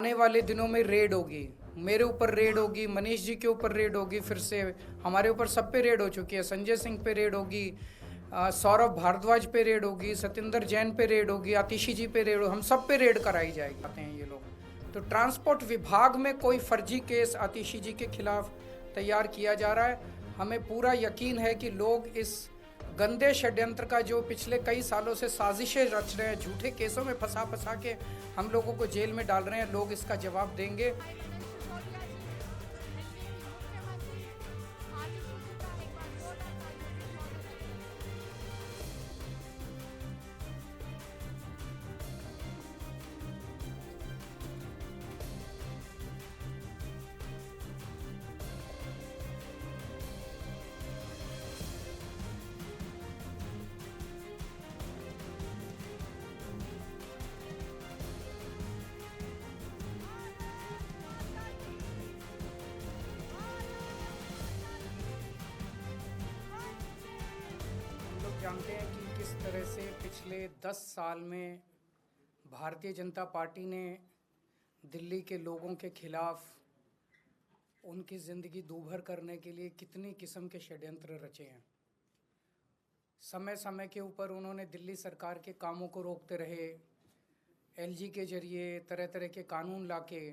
आने वाले दिनों में रेड होगी, मेरे ऊपर रेड होगी, मनीष जी के ऊपर रेड होगी, फिर से हमारे ऊपर सब पे रेड हो चुकी है। संजय सिंह पे रेड होगी, सौरभ भारद्वाज पे रेड होगी, सत्येंद्र जैन पे रेड होगी, आतिशी जी पे रेड होगी, हम सब पे रेड कराई जाएगी। आते हैं ये लोग। तो ट्रांसपोर्ट विभाग में कोई फर्जी केस आतिशी जी के खिलाफ तैयार किया जा रहा है। हमें पूरा यकीन है कि लोग इस गंदे षड्यंत्र का, जो पिछले कई सालों से साजिशें रच रहे हैं, झूठे केसों में फंसा के हम लोगों को जेल में डाल रहे हैं, लोग इसका जवाब देंगे। जानते हैं कि किस तरह से पिछले 10 साल में भारतीय जनता पार्टी ने दिल्ली के लोगों के खिलाफ उनकी ज़िंदगी दूभर करने के लिए कितनी किस्म के षड्यंत्र रचे हैं। समय समय के ऊपर उन्होंने दिल्ली सरकार के कामों को रोकते रहे, एलजी के जरिए तरह तरह के कानून लाके,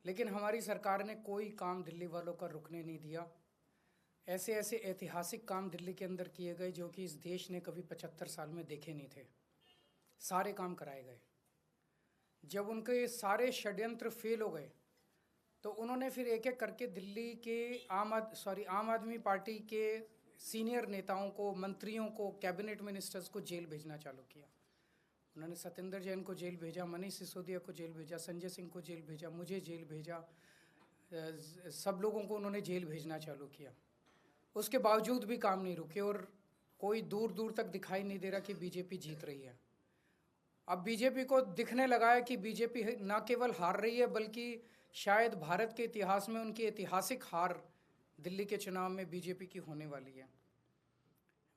लेकिन हमारी सरकार ने कोई काम दिल्ली वालों का रुकने नहीं दिया। ऐसे ऐसे ऐतिहासिक काम दिल्ली के अंदर किए गए जो कि इस देश ने कभी 75 साल में देखे नहीं थे। सारे काम कराए गए। जब उनके सारे षड्यंत्र फेल हो गए तो उन्होंने फिर एक एक करके दिल्ली के आम आदमी पार्टी के सीनियर नेताओं को, मंत्रियों को, कैबिनेट मिनिस्टर्स को जेल भेजना चालू किया। उन्होंने सत्येंद्र जैन को जेल भेजा, मनीष सिसोदिया को जेल भेजा, संजय सिंह को जेल भेजा, मुझे जेल भेजा, सब लोगों को उन्होंने जेल भेजना चालू किया। उसके बावजूद भी काम नहीं रुके और कोई दूर दूर तक दिखाई नहीं दे रहा कि बीजेपी जीत रही है। अब बीजेपी को दिखने लगा है कि बीजेपी न केवल हार रही है बल्कि शायद भारत के इतिहास में उनकी ऐतिहासिक हार दिल्ली के चुनाव में बीजेपी की होने वाली है।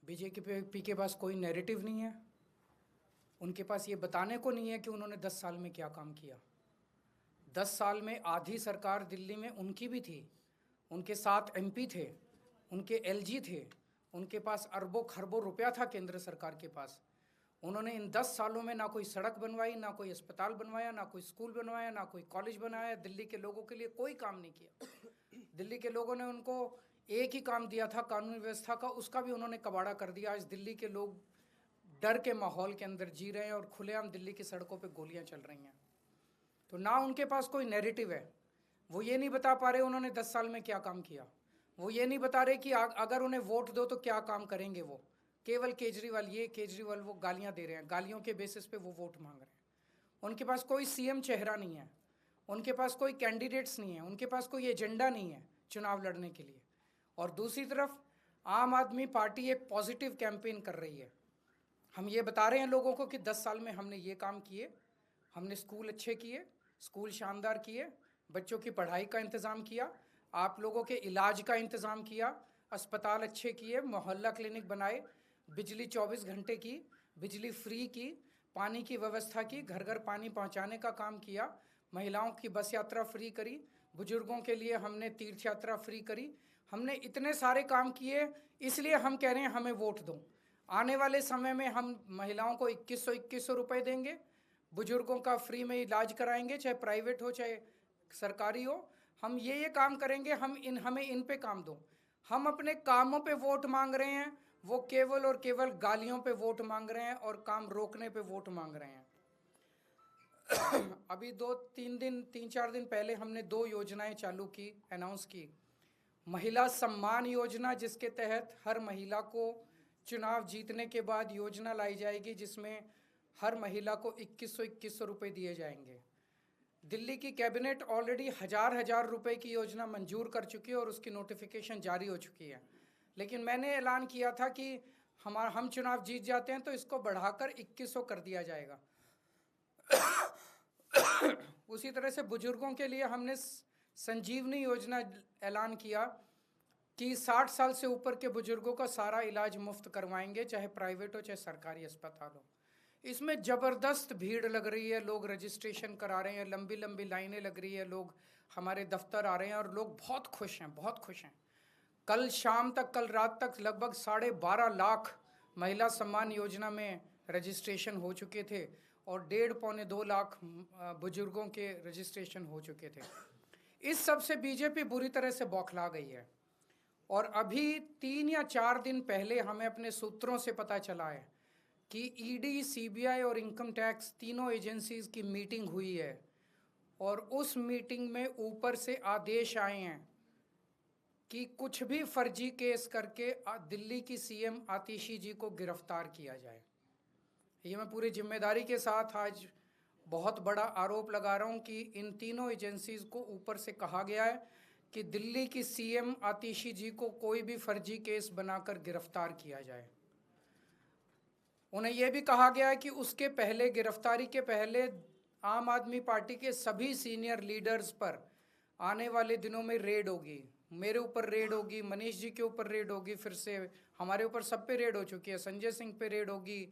बीजेपी के पास कोई नैरेटिव नहीं है, उनके पास ये बताने को नहीं है कि उन्होंने 10 साल में क्या काम किया। 10 साल में आधी सरकार दिल्ली में उनकी भी थी, उनके साथ एमपी थे, उनके एलजी थे, उनके पास अरबों खरबों रुपया था केंद्र सरकार के पास। उन्होंने इन 10 सालों में ना कोई सड़क बनवाई, ना कोई अस्पताल बनवाया, ना कोई स्कूल बनवाया, ना कोई कॉलेज बनाया। दिल्ली के लोगों के लिए कोई काम नहीं किया। दिल्ली के लोगों ने उनको एक ही काम दिया था कानून व्यवस्था का, उसका भी उन्होंने कबाड़ा कर दिया। आज दिल्ली के लोग डर के माहौल के अंदर जी रहे हैं और खुलेआम दिल्ली की सड़कों पर गोलियां चल रही हैं। तो ना उनके पास कोई नैरेटिव है, वो ये नहीं बता पा रहे उन्होंने 10 साल में क्या काम किया। वो ये नहीं बता रहे कि अगर उन्हें वोट दो तो क्या काम करेंगे। वो केवल केजरीवाल वो गालियां दे रहे हैं, गालियों के बेसिस पे वो वोट मांग रहे हैं। उनके पास कोई सीएम चेहरा नहीं है, उनके पास कोई कैंडिडेट्स नहीं है, उनके पास कोई एजेंडा नहीं है चुनाव लड़ने के लिए। और दूसरी तरफ आम आदमी पार्टी एक पॉजिटिव कैंपेन कर रही है। हम ये बता रहे हैं लोगों को कि 10 साल में हमने ये काम किए, हमने स्कूल अच्छे किए, स्कूल शानदार किए, बच्चों की पढ़ाई का इंतज़ाम किया, आप लोगों के इलाज का इंतज़ाम किया, अस्पताल अच्छे किए, मोहल्ला क्लिनिक बनाए, बिजली 24 घंटे की, बिजली फ्री की, पानी की व्यवस्था की, घर घर पानी पहुंचाने का काम किया, महिलाओं की बस यात्रा फ्री करी, बुजुर्गों के लिए हमने तीर्थ यात्रा फ्री करी। हमने इतने सारे काम किए, इसलिए हम कह रहे हैं हमें वोट दो। आने वाले समय में हम महिलाओं को 2100 रुपये देंगे, बुजुर्गों का फ्री में इलाज कराएंगे, चाहे प्राइवेट हो चाहे सरकारी हो। हम ये काम करेंगे, हमें इन पे काम दो। हम अपने कामों पे वोट मांग रहे हैं, वो केवल और केवल गालियों पे वोट मांग रहे हैं और काम रोकने पे वोट मांग रहे हैं। अभी 3-4 दिन पहले हमने 2 योजनाएं चालू की, अनाउंस की। महिला सम्मान योजना, जिसके तहत हर महिला को चुनाव जीतने के बाद योजना लाई जाएगी जिसमें हर महिला को 2100 रुपये दिए जाएंगे। दिल्ली की कैबिनेट ऑलरेडी हजार रुपए की योजना मंजूर कर चुकी है और उसकी नोटिफिकेशन जारी हो चुकी है। लेकिन मैंने ऐलान किया था कि हम चुनाव जीत जाते हैं तो इसको बढ़ाकर 2100 कर दिया जाएगा। उसी तरह से बुजुर्गों के लिए हमने संजीवनी योजना ऐलान किया कि 60 साल से ऊपर के बुजुर्गों का सारा इलाज मुफ्त करवाएंगे, चाहे प्राइवेट हो चाहे सरकारी अस्पताल हो। इसमें ज़बरदस्त भीड़ लग रही है, लोग रजिस्ट्रेशन करा रहे हैं, लंबी लंबी लाइनें लग रही है, लोग हमारे दफ्तर आ रहे हैं और लोग बहुत खुश हैं, बहुत खुश हैं। कल शाम तक, कल रात तक लगभग 12.5 लाख महिला सम्मान योजना में रजिस्ट्रेशन हो चुके थे और 1.5-2 लाख बुजुर्गों के रजिस्ट्रेशन हो चुके थे। इस सब से बीजेपी बुरी तरह से बौखला गई है और अभी 3 या 4 दिन पहले हमें अपने सूत्रों से पता चला है कि ईडी, सीबीआई और इनकम टैक्स तीनों एजेंसीज की मीटिंग हुई है और उस मीटिंग में ऊपर से आदेश आए हैं कि कुछ भी फर्जी केस करके दिल्ली की सीएम आतिशी जी को गिरफ्तार किया जाए। ये मैं पूरी जिम्मेदारी के साथ आज बहुत बड़ा आरोप लगा रहा हूँ कि इन तीनों एजेंसीज को ऊपर से कहा गया है कि दिल्ली की सीएम आतिशी जी को कोई भी फर्जी केस बनाकर गिरफ्तार किया जाए। उन्हें यह भी कहा गया है कि उसके पहले, गिरफ्तारी के पहले, आम आदमी पार्टी के सभी सीनियर लीडर्स पर आने वाले दिनों में रेड होगी। मेरे ऊपर रेड होगी, मनीष जी के ऊपर रेड होगी, फिर से हमारे ऊपर सब पे रेड हो चुकी है। संजय सिंह पे रेड होगी,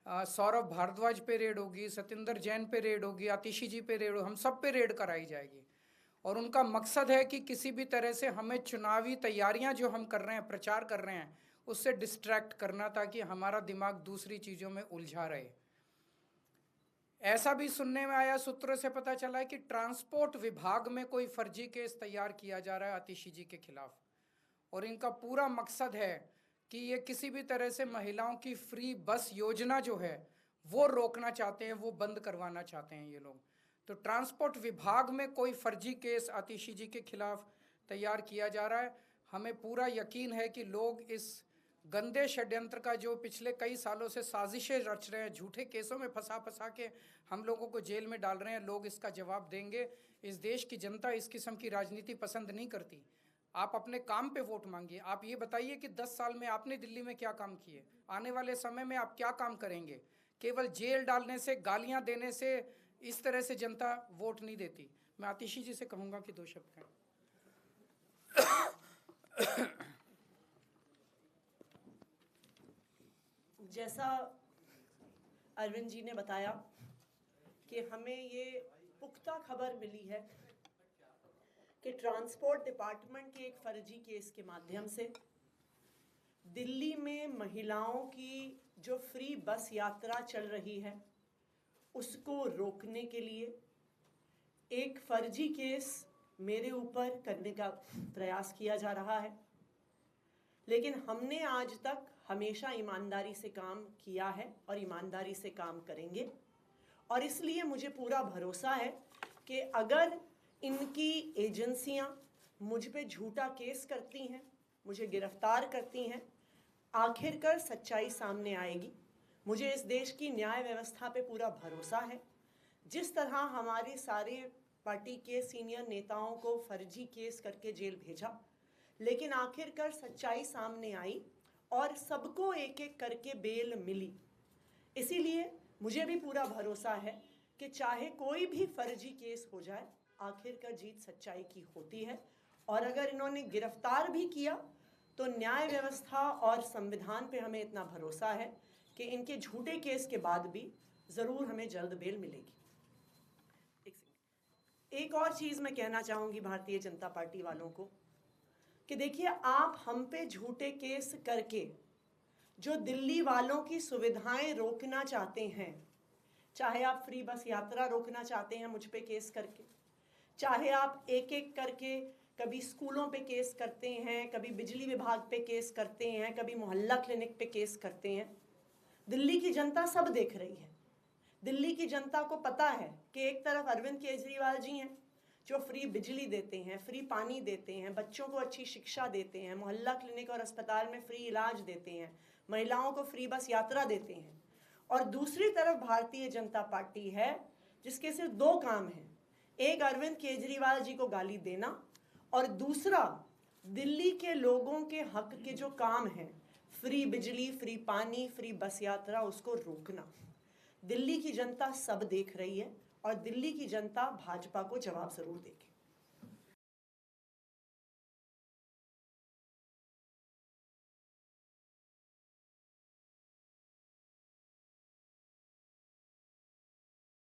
सौरभ भारद्वाज पे रेड होगी, सत्येंद्र जैन पे रेड होगी, आतिशी जी पे रेड होगी, हम सब पे रेड कराई जाएगी। और उनका मकसद है कि किसी भी तरह से हमें चुनावी तैयारियां जो हम कर रहे हैं, प्रचार कर रहे हैं, उससे डिस्ट्रैक्ट करना ताकि हमारा दिमाग दूसरी चीज़ों में उलझा रहे। ऐसा भी सुनने में आया, सूत्रों से पता चला है कि ट्रांसपोर्ट विभाग में कोई फर्जी केस तैयार किया जा रहा है आतिशी जी के खिलाफ और इनका पूरा मकसद है कि ये किसी भी तरह से महिलाओं की फ्री बस योजना जो है वो रोकना चाहते हैं, वो बंद करवाना चाहते हैं ये लोग। तो ट्रांसपोर्ट विभाग में कोई फर्जी केस आतिशी जी के खिलाफ तैयार किया जा रहा है। हमें पूरा यकीन है कि लोग इस गंदे षड्यंत्र का, जो पिछले कई सालों से साजिशें रच रहे हैं, झूठे केसों में फंसा के हम लोगों को जेल में डाल रहे हैं, लोग इसका जवाब देंगे। इस देश की जनता इस किस्म की राजनीति पसंद नहीं करती। आप अपने काम पे वोट मांगिए। आप ये बताइए कि 10 साल में आपने दिल्ली में क्या काम किए, आने वाले समय में आप क्या काम करेंगे। केवल जेल डालने से, गालियां देने से इस तरह से जनता वोट नहीं देती। मैं आतिशी जी से कहूँगा कि 2 शब्द कहें। जैसा अरविंद जी ने बताया कि हमें ये पुख्ता खबर मिली है कि ट्रांसपोर्ट डिपार्टमेंट के एक फर्जी केस के माध्यम से दिल्ली में महिलाओं की जो फ्री बस यात्रा चल रही है उसको रोकने के लिए एक फर्जी केस मेरे ऊपर करने का प्रयास किया जा रहा है। लेकिन हमने आज तक हमेशा ईमानदारी से काम किया है और ईमानदारी से काम करेंगे और इसलिए मुझे पूरा भरोसा है कि अगर इनकी एजेंसियां मुझ पे झूठा केस करती हैं, मुझे गिरफ्तार करती हैं, आखिरकार सच्चाई सामने आएगी। मुझे इस देश की न्याय व्यवस्था पे पूरा भरोसा है। जिस तरह हमारे सारे पार्टी के सीनियर नेताओं को फर्जी केस करके जेल भेजा, लेकिन आखिरकार सच्चाई सामने आई और सबको एक एक करके बेल मिली। इसीलिए मुझे भी पूरा भरोसा है कि चाहे कोई भी फर्जी केस हो जाए, आखिरकार जीत सच्चाई की होती है। और अगर इन्होंने गिरफ्तार भी किया तो न्याय व्यवस्था और संविधान पे हमें इतना भरोसा है कि इनके झूठे केस के बाद भी ज़रूर हमें जल्द बेल मिलेगी। एक और चीज़ मैं कहना चाहूँगी भारतीय जनता पार्टी वालों को कि देखिए, आप हम पे झूठे केस करके जो दिल्ली वालों की सुविधाएं रोकना चाहते हैं, चाहे आप फ्री बस यात्रा रोकना चाहते हैं मुझ पे केस करके, चाहे आप एक एक करके कभी स्कूलों पे केस करते हैं, कभी बिजली विभाग पे केस करते हैं, कभी मोहल्ला क्लिनिक पे केस करते हैं, दिल्ली की जनता सब देख रही है। दिल्ली की जनता को पता है कि एक तरफ अरविंद केजरीवाल जी हैं जो फ्री बिजली देते हैं, फ्री पानी देते हैं, बच्चों को अच्छी शिक्षा देते हैं, मोहल्ला क्लिनिक और अस्पताल में फ्री इलाज देते हैं, महिलाओं को फ्री बस यात्रा देते हैं। और दूसरी तरफ भारतीय जनता पार्टी है जिसके सिर्फ 2 काम हैं, एक अरविंद केजरीवाल जी को गाली देना और दूसरा दिल्ली के लोगों के हक के जो काम हैं, फ्री बिजली, फ्री पानी, फ्री बस यात्रा, उसको रोकना। दिल्ली की जनता सब देख रही है और दिल्ली की जनता भाजपा को जवाब जरूर देगी।